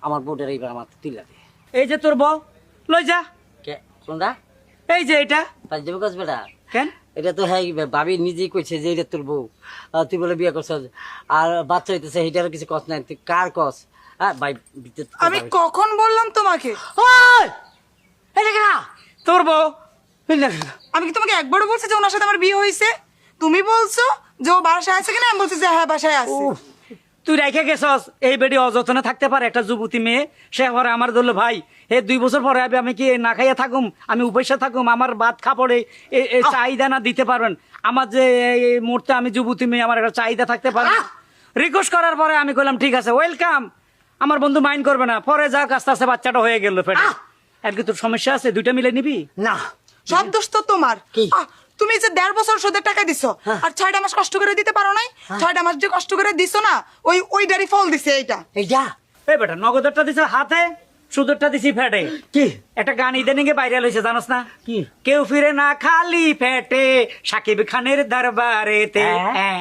আমার বউটার এইবার আমার তুইলা দে। এই যে তোর বউ, লই যা। কে কোনটা? এই যে এটা। পাঁচ দেবো কাজ বেটা। কেন? এটা তো হ্যাঁ ভাবি নিজেই কইছে যে এটা তোর বউ, তুই বলে বিয়ে করছ আর বাচ্চা হইতেছে, এইটারও কিছু কস নাই, তুই কার কস? ভাই আমি কখন বললাম তোমাকে? তোর বউ। আমি কি তোমাকে একবারও বলছি যে ওনার সাথে আমার বিয়ে হয়েছে? তুমি বলছো যে ও বাসায় আছে কিনা, আমি বলছি যে হ্যাঁ বাসায় আছে। তুই রেখে গেছস এই বেডি অযত্নে থাকতে পারে একটা যুবতী মেয়ে, সে পরে আমার ধরলো ভাই হে 2 বছর পরে আমি কি না খাইয়া থাকুম, আমি উপেসা থাকুম, আমার ভাত খাপড়ে চাহিদা না দিতে পারবেন? আমার যে এই মুহূর্তে আমি যুবতী মেয়ে, আমার একটা চাহিদা থাকতে পারে। রিকোয়েস্ট করার পরে আমি কইলাম ঠিক আছে ওয়েলকাম, আমার বন্ধু মাইন্ড করবে না। পরে যাক আস্তে আস্তে বাচ্চাটা হয়ে গেল পেটে। আর কি তোর সমস্যা আছে? 2টা মিলে নিবি না? সব দোষ তো তোমার। কি? তুমি যে 1.5 বছর সুদের টাকা দিছো আর 6টা মাস কষ্ট করে দিতে পারো নাই। 6টা মাস যে কষ্ট করে দিছো না, ওইটারই ফল দিছে এইটা। এইটা এই বেটা নগদেরটা দিছে হাতে, সুদেরটা দিছি ফেটে। কি? একটা গান ইদানিং এ ভাইরাল হয়েছে জানোস না? কি? কেউ ফিরে না খালি পেটে, সাকিব খানের দরবারেতে। হ্যাঁ।